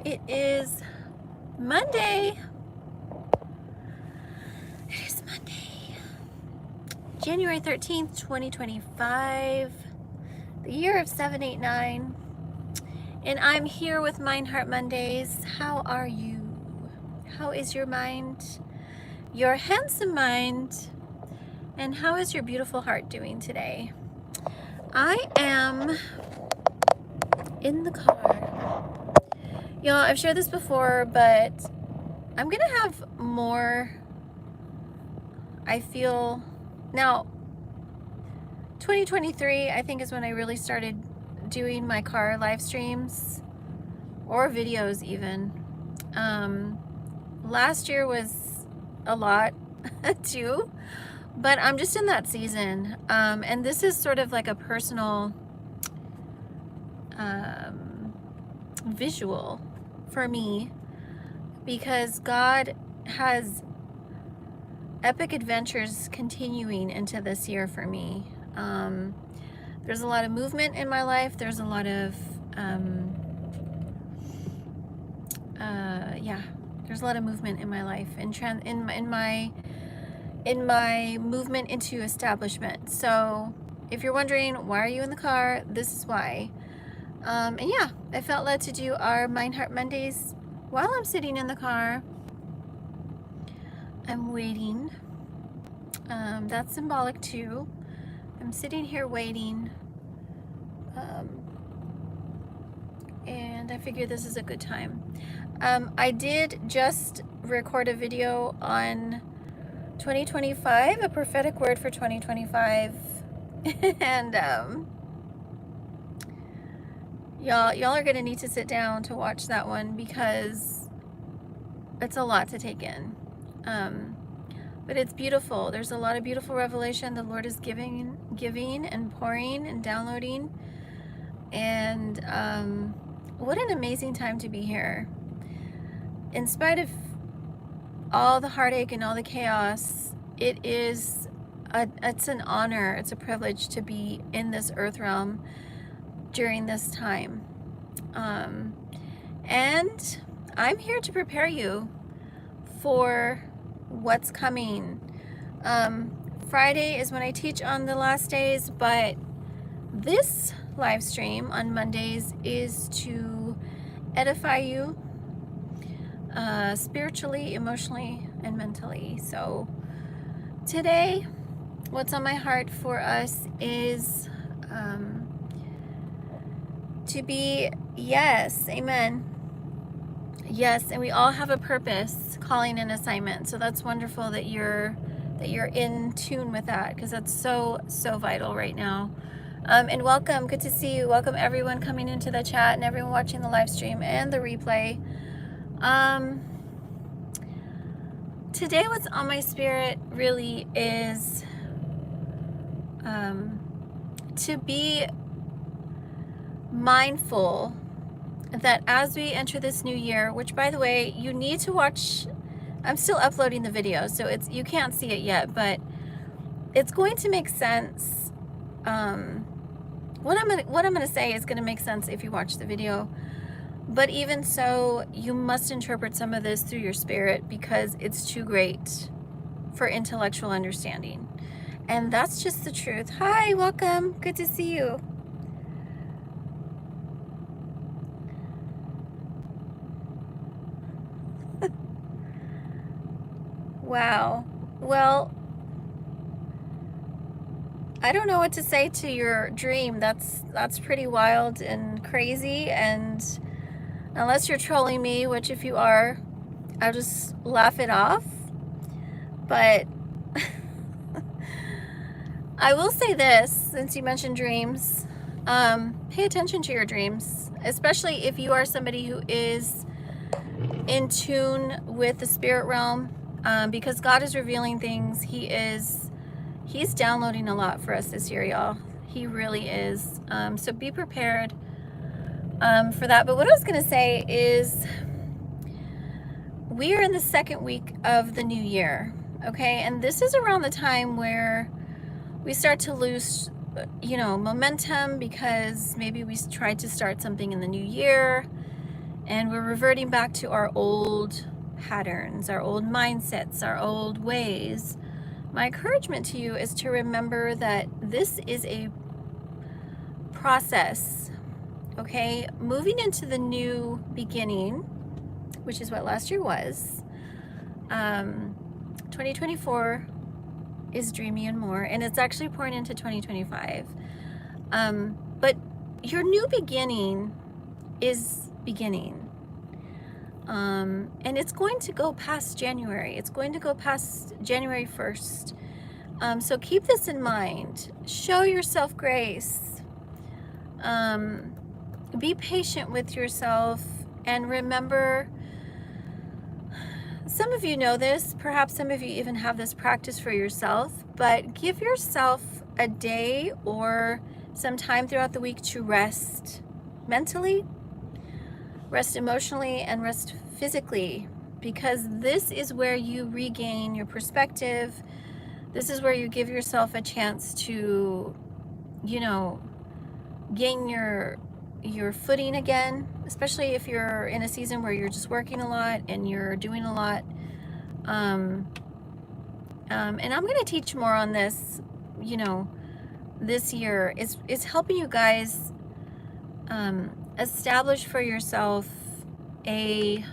It is Monday. It is Monday, January 13th, 2025, the year of 789. And I'm here with Mind Heart Mondays. How are you? How is your mind? Your handsome mind? And how is your beautiful heart doing today? I am in the car. Y'all, I've shared this before, but I'm gonna have more, I feel, now 2023 I think is when I really started doing my car live streams or videos even. Last year was a lot too, but I'm just in that season, and this is sort of like a personal visual for me, because God has epic adventures continuing into this year for me. There's a lot of movement in my life. There's a lot of there's a lot of movement in my life, in my movement into establishment. So if you're wondering why are you in the car, this is why. And yeah, I felt led to do our Mind Heart Mondays while I'm sitting in the car. I'm waiting. That's symbolic too. I'm sitting here waiting. And I figured this is a good time. I did just record a video on 2025, a prophetic word for 2025. And y'all are gonna need to sit down to watch that one, because it's a lot to take in. But it's beautiful. There's a lot of beautiful revelation the Lord is giving and pouring and downloading. And what an amazing time to be here. In spite of all the heartache and all the chaos, it's an honor, it's a privilege to be in this earth realm during this time. And I'm here to prepare you for what's coming. Friday is when I teach on the last days, but this live stream on Mondays is to edify you spiritually, emotionally, and mentally. So today, what's on my heart for us is to be, yes, amen. Yes, and we all have a purpose, calling, and assignment. So that's wonderful that you're in tune with that, because that's so vital right now. And welcome, good to see you. Welcome everyone coming into the chat and everyone watching the live stream and the replay. Today what's on my spirit really is to be mindful that as we enter this new year, which by the way, you need to watch, I'm still uploading the video, so you can't see it yet, but it's going to make sense. What I'm gonna say is gonna make sense if you watch the video. But even so, you must interpret some of this through your spirit, because it's too great for intellectual understanding. And that's just the truth. Hi, welcome. Good to see you. Wow. Well, I don't know what to say to your dream. That's pretty wild and crazy, and unless you're trolling me, which if you are, I'll just laugh it off. But I will say this, since you mentioned dreams, pay attention to your dreams, especially if you are somebody who is in tune with the spirit realm, because God is revealing things. He's downloading a lot for us this year, y'all. He really is. So be prepared for that. But what I was going to say is, we are in the second week of the new year, okay? And this is around the time where we start to lose, momentum, because maybe we tried to start something in the new year and we're reverting back to our old patterns, our old mindsets, our old ways. My encouragement to you is to remember that this is a process, okay? Moving into the new beginning, which is what last year was. 2024 is Dreamy and More, and it's actually pouring into 2025. But your new beginning is beginning. And it's going to go past January. It's going to go past January 1st. So keep this in mind. Show yourself grace. Be patient with yourself, and remember, some of you know this, perhaps some of you even have this practice for yourself, but give yourself a day or some time throughout the week to rest mentally, rest emotionally, and rest physically, because this is where you regain your perspective. This is where you give yourself a chance to, you know, gain your footing again, especially if you're in a season where you're just working a lot and you're doing a lot. And I'm going to teach more on this, you know, this year. It's helping you guys establish for yourself a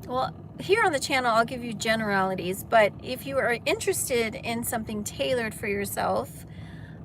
well, here on the channel I'll give you generalities, but if you are interested in something tailored for yourself,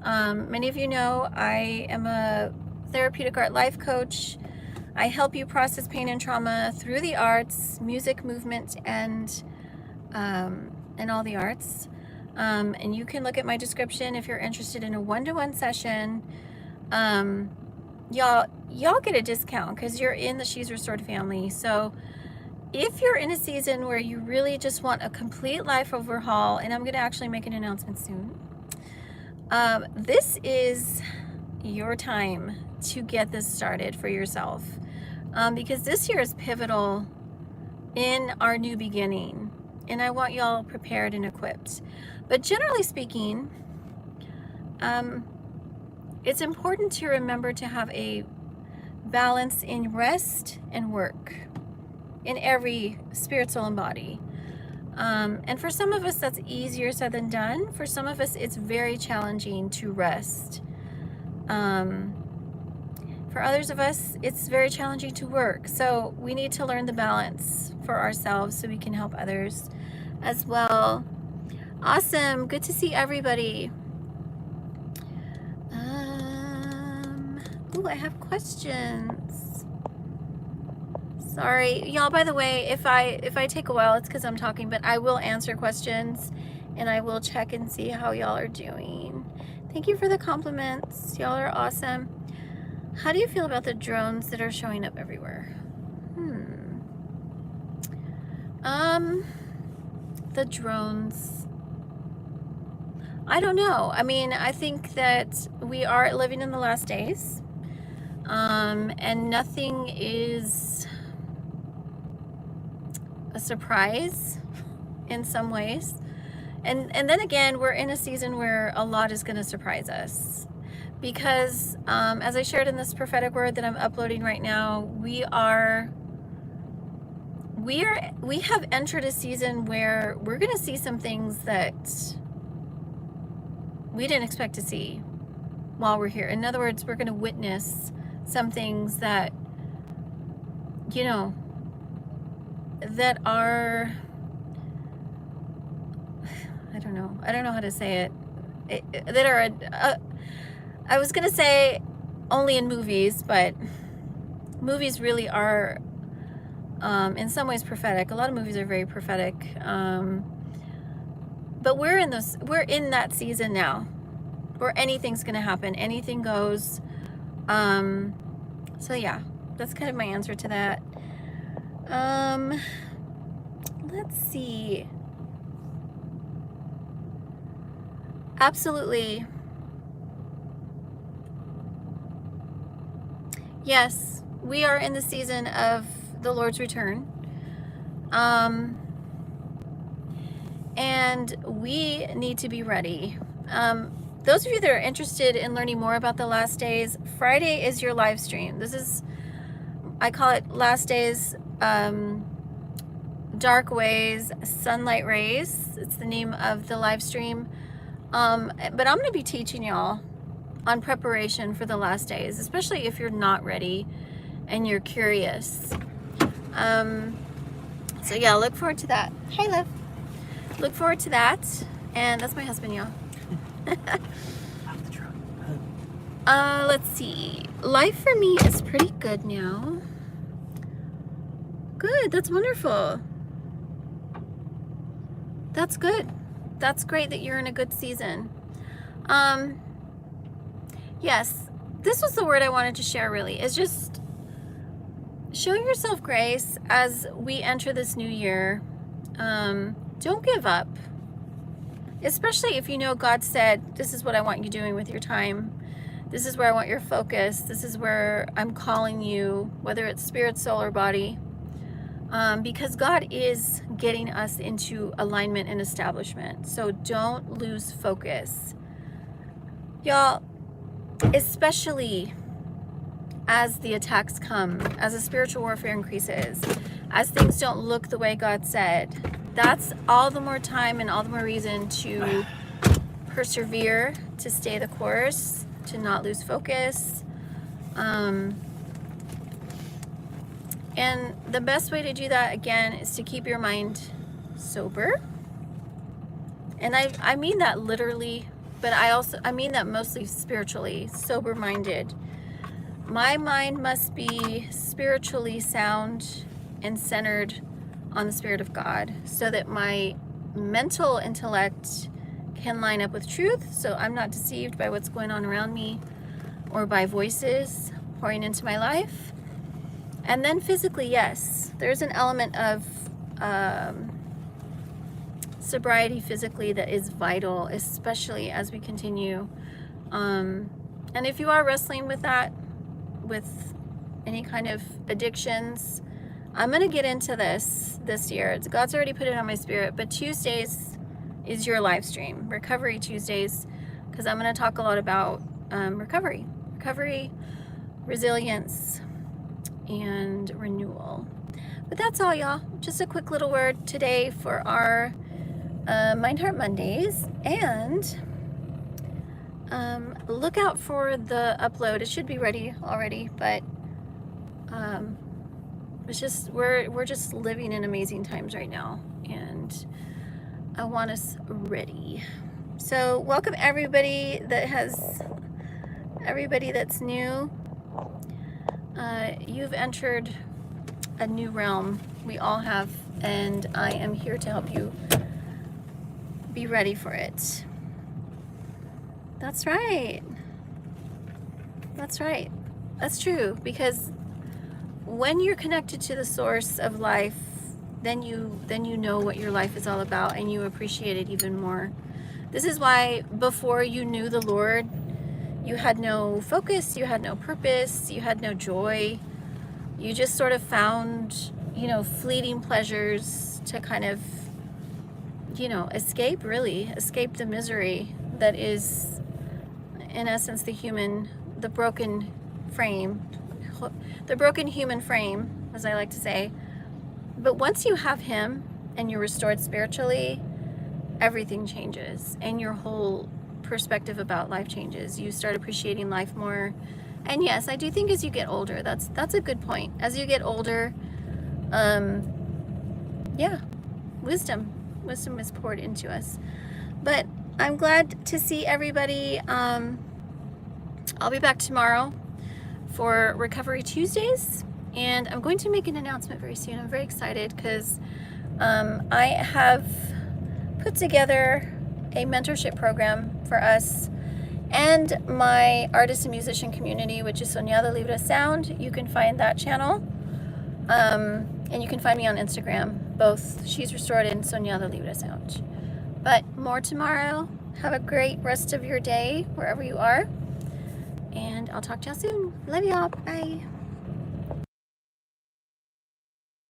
many of you know I am a therapeutic art life coach. I help you process pain and trauma through the arts, music, movement, and all the arts. And you can look at my description if you're interested in a one-to-one session. Y'all get a discount because you're in the She's Restored family. So if you're in a season where you really just want a complete life overhaul, and I'm going to actually make an announcement soon, this is your time to get this started for yourself, because this year is pivotal in our new beginning, and I want y'all prepared and equipped. But generally speaking, it's important to remember to have a balance in rest and work in every spirit, soul, and body. And for some of us, that's easier said than done. For some of us, it's very challenging to rest. For others of us, it's very challenging to work. So we need to learn the balance for ourselves so we can help others as well. Awesome. Good to see everybody. Ooh, I have questions. Sorry, y'all, by the way, if I take a while, it's because I'm talking, but I will answer questions and I will check and see how y'all are doing. Thank you for the compliments. Y'all are awesome. How do you feel about the drones that are showing up everywhere? The drones. I don't know. I mean, I think that we are living in the last days, and nothing is a surprise in some ways. And then again, we're in a season where a lot is going to surprise us, because as I shared in this prophetic word that I'm uploading right now, we have entered a season where we're going to see some things that we didn't expect to see while we're here. In other words, we're going to witness some things that, you know, that are, I don't know how to say it, that are, I was going to say only in movies, but movies really are, in some ways, prophetic. A lot of movies are very prophetic. But we're in that season now where anything's going to happen. Anything goes. So yeah, that's kind of my answer to that. Let's see. Absolutely. Yes, we are in the season of the Lord's return. And we need to be ready. those of you that are interested in learning more about the last days, Friday is your live stream. This is, I call it Last Days, Dark Ways, Sunlight Rays. It's the name of the live stream. But I'm going to be teaching y'all on preparation for the last days, especially if you're not ready and you're curious. So yeah, look forward to that. Hi, love. Look forward to that. And that's my husband, y'all. Let's see. Life for me is pretty good now. Good. That's wonderful. That's good. That's great that you're in a good season. Yes, this was the word I wanted to share really, is just show yourself grace as we enter this new year. Don't give up, especially if you know God said, this is what I want you doing with your time. This is where I want your focus. This is where I'm calling you, whether it's spirit, soul, or body. Because God is getting us into alignment and establishment. So don't lose focus. Y'all, especially as the attacks come, as the spiritual warfare increases, as things don't look the way God said, that's all the more time and all the more reason to persevere, to stay the course, to not lose focus. And the best way to do that, again, is to keep your mind sober. And I mean that literally, but I mean that mostly spiritually, sober-minded. My mind must be spiritually sound and centered on the Spirit of God, so that my mental intellect can line up with truth, so I'm not deceived by what's going on around me or by voices pouring into my life. And then physically, yes, there's an element of sobriety physically that is vital, especially as we continue. And if you are wrestling with that, with any kind of addictions, I'm going to get into this year. God's already put it on my spirit, but Tuesdays is your live stream, Recovery Tuesdays, because I'm going to talk a lot about recovery, resilience, and renewal. But that's all, y'all. Just a quick little word today for our Mind Heart Mondays, and look out for the upload. It should be ready already, but it's just we're just living in amazing times right now, and I want us ready. So welcome everybody that's new. You've entered a new realm. We all have, and I am here to help you be ready for it. That's right. That's right. That's true, because when you're connected to the source of life, then you know what your life is all about, and you appreciate it even more. This is why before you knew the Lord, you had no focus, you had no purpose, you had no joy. You just sort of found, fleeting pleasures to kind of, escape the misery that is, in essence, the broken human frame, as I like to say. But once you have Him and you're restored spiritually, everything changes, and your whole perspective about life changes. You start appreciating life more. And yes, I do think as you get older, that's a good point. As you get older, wisdom is poured into us. But I'm glad to see everybody. I'll be back tomorrow for Recovery Tuesdays, and I'm going to make an announcement very soon. I'm very excited because I have put together a mentorship program for us and my artist and musician community, which is Soñada Libre Sound. You can find that channel, and you can find me on Instagram, both She's Restored and Soñada Libre Sound. But more tomorrow. Have a great rest of your day wherever you are, and I'll talk to y'all soon. Love y'all. Bye.